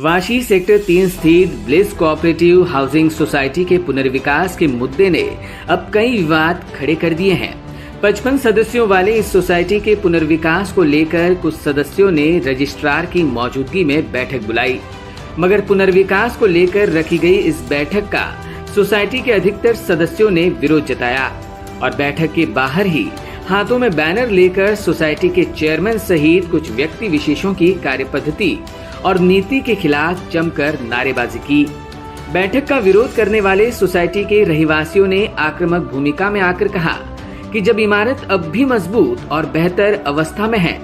Vashi sector 3 स्थित bliss cooperative housing society के पुनर्विकास के मुद्दे ने अब कई विवाद खड़े कर दिए हैं। 55 सदस्यों वाले इस सोसाइटी के पुनर्विकास को लेकर कुछ सदस्यों ने रजिस्ट्रार की मौजूदगी में बैठक बुलाई, मगर पुनर्विकास को लेकर रखी गई इस बैठक का सोसाइटी के अधिकतर सदस्यों ने विरोध जताया और बैठक के बाहर ही हाथों में बैनर लेकर सोसाइटी के चेयरमैन सहित कुछ व्यक्ति विशेषों की कार्यपद्धति और नीति के खिलाफ जमकर नारेबाजी की। बैठक का विरोध करने वाले सोसाइटी के रहवासियों ने आक्रामक भूमिका में आकर कहा कि जब इमारत अब भी मजबूत और बेहतर अवस्था में है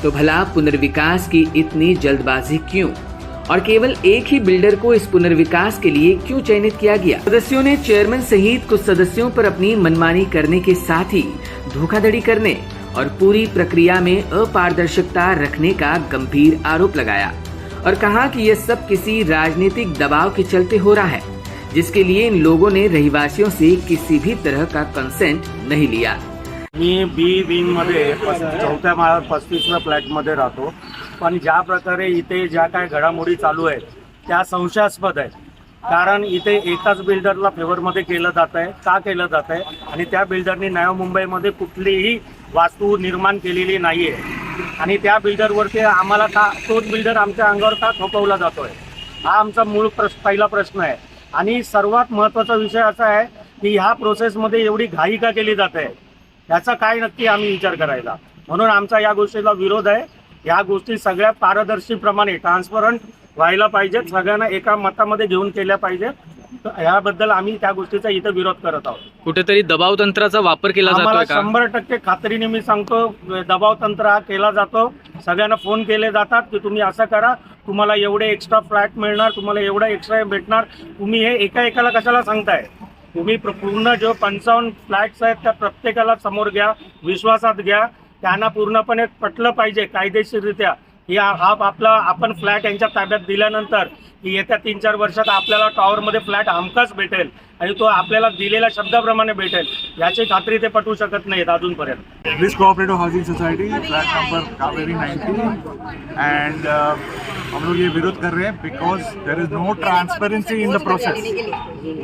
तो भला पुनर्विकास की इतनी जल्दबाजी क्यों और केवल एक ही बिल्डर को इस पुनर्विकास के लिए क्यों चयनित किया गया। सदस्यों ने चेयरमैन सहित कुछ सदस्यों पर अपनी मनमानी करने के साथ ही धोखाधड़ी करने और पूरी प्रक्रिया में अपारदर्शिता रखने का गंभीर आरोप लगाया और कहा कि यह सब किसी राजनीतिक दबाव के चलते हो रहा है, जिसके लिए इन लोगों ने रहवासियों से किसी भी तरह का कंसेंट नहीं लिया। मी बी विंग मध्ये 4थ्या माळ्यावर 35व्या फ्लॅटमध्ये राहतो, पण ज्या प्रकारे इथे ज्या काय घडामोडी चालू आहेत त्या संशयास्पद आहेत। कारण इथे एकाच बिल्डरला फेवरमध्ये केलं जात आहे, का केलं जात आहे आणि त्या बिल्डरनी नवी मुंबईमध्ये कुठलीही वास्तू निर्माण केलेली नाही आहे आणि त्या बिल्डरवरती आम्हाला का तोच बिल्डर आमच्या अंगावर का थोपवला जातोय, हा आमचा मूळ पहिला प्रश्न आहे। आणि सर्वात महत्त्वाचा विषय असा आहे की ह्या प्रोसेसमध्ये एवढी घाई का केली जाते याचा काय नक्की आम्ही विचार करायला, म्हणून आमचा या गोष्टीला विरोध आहे। या गोष्टी सगळ्या पारदर्शीप्रमाणे ट्रान्सपरंट व्हायला पाहिजेत, सगळ्यांना एका मतामध्ये घेऊन केल्या पाहिजेत। याबद्दल आम्ही त्या गोष्टीचा इथे विरोध करत आहोत। कुठेतरी दबाव तंत्राचा वापर केला जातोय का? 100% खात्रीने मी सांगतो, दबाव तंत्र हा केला जातो। सगळ्यांना फोन केले जातात की तुम्ही असं करा, तुम्हाला एवढे एक्स्ट्रा फ्लॅट मिळणार, तुम्हाला एवढा एक्स्ट्रा भेटणार, तुम्ही हे एका कशाला सांगताय? तुम्ही पूर्ण जो 55 फ्लॅट्स आहेत त्या प्रत्येकाला समोर घ्या, विश्वासात घ्या, त्यांना पूर्णपणे पटलं पाहिजे कायदेशीररित्या की आपण फ्लॅट यांच्या ताब्यात दिल्यानंतर की येत्या 3-4 वर्षात आपल्याला टॉवरमध्ये फ्लॅट हमखास भेटेल आणि तो आपल्याला दिलेल्या शब्दाप्रमाणे भेटेल, याची खात्री ते पटवू शकत नाहीत अजूनपर्यंत। Bliss cooperative housing society flat number Kaveri 90 and हम लोग ये विरोध कर रहे हैं because there is no transparency in the process.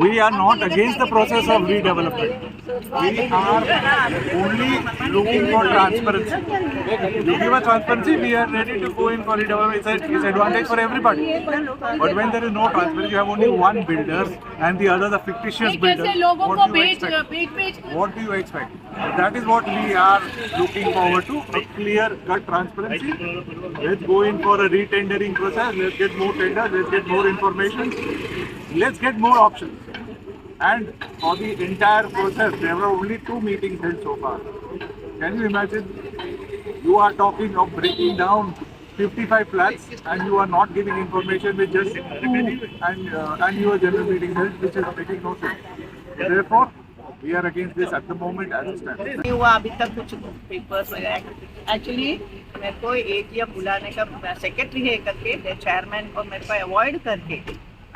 We are not against the process of redevelopment, we are only looking for transparency. You give us transparency, we are ready to go in for redevelopment. It's advantage for everybody. But when there is no transparency, you have only one builder and the others are fictitious builders. What do you expect? What do you expect? That is what we are looking forward to, a clear-cut transparency. Let's go in for a re-tendering process. Let's get more tenders. Let's get more information. Let's get more options. And for the entire process, there were only 2 meetings held so far. Can you imagine? You are talking of breaking down 55 flats and you are not giving information with just 2 annual general meetings held, which is making no sense. Therefore, we are against this at the moment as it stands. नहीं हुआ अभी तक कुछ papers वगैरह। Actually मेरे को एक ये बुलाने का सेक्रेटरी है करके चेयरमैन को मेरे को अवॉइड करके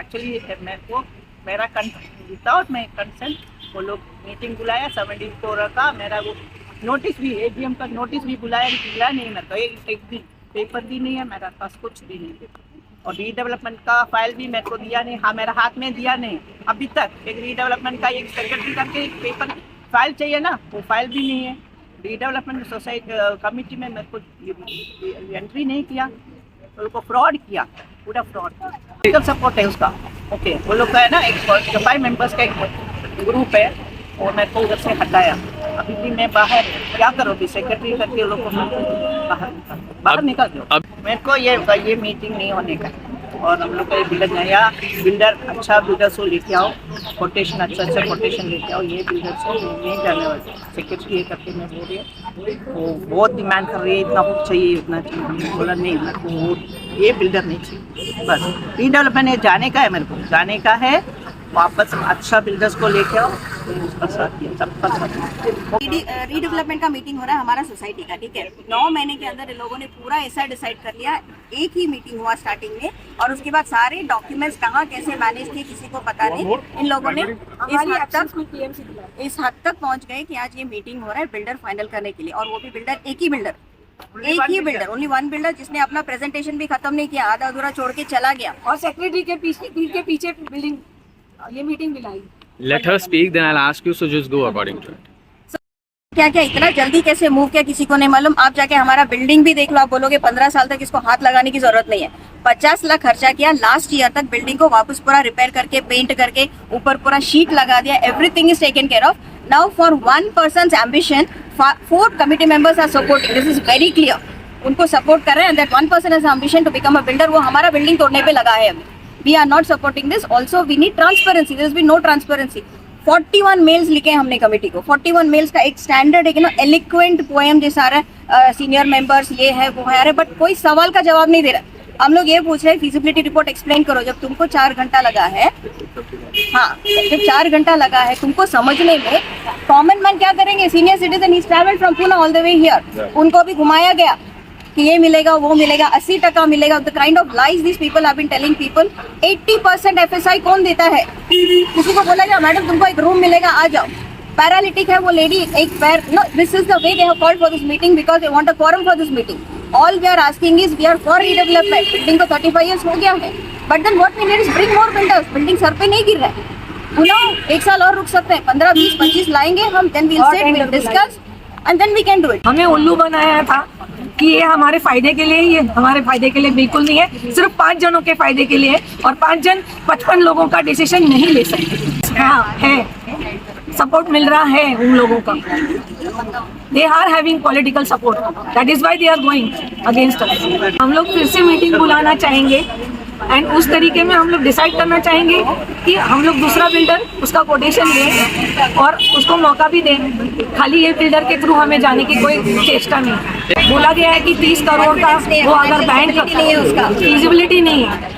एक्चुअली मेरे को मेरा विदाउट माई कंसेंट वो लोग मीटिंग बुलाया, 74 का मेरा वो नोटिस भी एजीएम का नोटिस भी बुलाया नहीं, मेरे को एक भी पेपर भी नहीं है, मेरा पास कुछ भी नहीं है। और रीडेवलपमेंट का फाइल भी मेरे को दिया नहीं, हाँ मेरा हाथ में दिया नहीं अभी तक। एक रीडेवलपमेंट का एक सेक्रेटरी करके एक पेपर फाइल चाहिए ना, वो फाइल भी नहीं है। रीडेवलपमेंट सोसाइटी कमेटी में मेरे को एंट्री नहीं किया, उनको फ्रॉड किया, पूरा फ्रॉड किया। सपोर्ट है उसका, ओके वो लोग का है ना, एक 5 मेंबर्स का एक ग्रुप है, और मेरे को उधर से हटाया। अभी भी मैं बाहर क्या करोगी, सेक्रेटरी करके लोग को बाहर निकाल दो। मेरे को ये मीटिंग नहीं होने का, और हम लोग का बिल्डर नया बिल्डर अच्छा बिल्डर से लेके आओ, कोटेशन अच्छा कोटेशन लेके आओ। ये बिल्डर से नहीं जाने वाले, सेक्रेटरी करके मैं बोल रही हूँ, वो बहुत डिमांड कर रही है, इतना कुछ चाहिए उतना चाहिए। हमने बोला नहीं, मेरे को ये बिल्डर नहीं चाहिए, बस रीडेवलपमेंट जाने का है, मेरे को जाने का है वापस अच्छा बिल्डर्स को लेके आओ, उसका साथ दिया, सबका साथ। रीडेवलपमेंट का मीटिंग हो रहा है हमारा सोसाइटी का, ठीक है। 9 महीने के अंदर इन लोगों ने पूरा ऐसा डिसाइड कर लिया, एक ही मीटिंग हुआ स्टार्टिंग में, और उसके बाद सारे डॉक्यूमेंट्स कहाँ कैसे मैनेज थे किसी को पता नहीं। इन लोगों ने इस हद तक पहुँच गए कि आज ये मीटिंग हो रहा है बिल्डर फाइनल करने के लिए, और वो भी बिल्डर एक ही बिल्डर एक ही बिल्डर, ओनली वन बिल्डर, जिसने अपना प्रेजेंटेशन भी खत्म नहीं किया, आधा अधूरा छोड़ के चला गया। और सेक्रेटरी के पीछे बिल्डिंग ये मीटिंग बुलाई। Let her speak, then I'll ask you, so just go according to it. क्या क्या इतना जल्दी कैसे मूव किया किसी को नहीं मालूम। आप जाके हमारा बिल्डिंग भी देख लो, आप बोलोगे 15 साल तक इसको हाथ लगाने की जरूरत नहीं है। 50 लाख खर्चा किया लास्ट ईयर तक, बिल्डिंग को वापस पूरा रिपेयर करके, पेंट करके, ऊपर पूरा शीट लगा दिया, everything is taken care of. Now for one person's ambition 4 committee members are supporting, this is very clear. उनको सपोर्ट कर रहे हैं, that one person has ambition to become a builder, वो हमारा बिल्डिंग तोड़ने पे लगा है अभी। We are not supporting this. Also we need transparency, there is be no transparency. 41 mails लिखे हैं हमने कमेटी को, 41 मेल्स का एक स्टैंडर्ड एक एलिक्वेंट पोएम जैसा आ रहा है, सीनियर मेंबर्स ये है वो है, अरे बट कोई सवाल का जवाब नहीं दे रहा। हम लोग ये पूछ रहे हैं फिजिबिलिटी रिपोर्ट एक्सप्लेन करो। जब तुमको 4 घंटा लगा है, हाँ जब 4 घंटा लगा है तुमको समझने में, कॉमन मैन क्या करेंगे? Senior citizen he travelled from Pune all the way here, उनको भी घुमाया गया कि ये मिलेगा वो मिलेगा, 80% मिलेगा। The kind of lies this people have been telling people. 80% FSI कौन देता है? किसी को बोला जाए मैडम तुमको एक रूम मिलेगा, आ जाओ। पैरालिटिक है वो लेडी, एक पैर, no this is the way they have called for this meeting because they want a quorum for this meeting. All we are asking is, we are for redevelopment. Building को 35 years हो गया है, but then what we need is bring more builders. Building सर पे नहीं गिर रहा है, पुनः 1 साल और रुक सकते हैं, 15, 20, 25 लाएंगे हम, then we will sit, we will discuss and then we can do it. हमें उल्लू बनाया था कि ये हमारे फायदे के लिए, ये हमारे फायदे के लिए बिल्कुल नहीं है, सिर्फ 5 जनों के फायदे के लिए है, और 5 जन 55 लोगों का डिसीजन नहीं ले सकते। हाँ है, सपोर्ट मिल रहा है उन लोगों का, they are having political support, that is why they are going against us. हम लोग फिर से मीटिंग बुलाना चाहेंगे एंड उस तरीके में हम लोग डिसाइड करना चाहेंगे कि हम लोग दूसरा बिल्डर उसका कोटेशन दें और उसको मौका भी दें। खाली ये बिल्डर के थ्रू हमें जाने की कोई चेष्टा नहीं है। बोला गया है कि 30 करोड़ का वो अगर बैंक नहीं है उसका, फिजिबिलिटी नहीं है।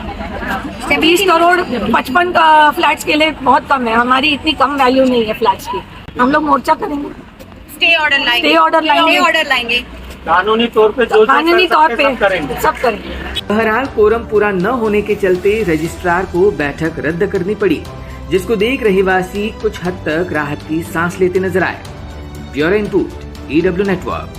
30 करोड़ 55 का फ्लैट्स के लिए बहुत कम है, हमारी इतनी कम वैल्यू नहीं है फ्लैट्स की। हम लोग मोर्चा करेंगे, स्टे ऑर्डर लाएंगे, स्टे ऑर्डर लाएंगे, स्टे ऑर्डर लाएंगे, कानूनी तौर पे जो कानूनी तौर पे सब करेंगे। सब करेंगे। बहरहाल कोरम पूरा न होने के चलते रजिस्ट्रार को बैठक रद्द करनी पड़ी, जिसको देख रहवासी कुछ हद तक राहत की सांस लेते नजर आए। Bureau input, EW network.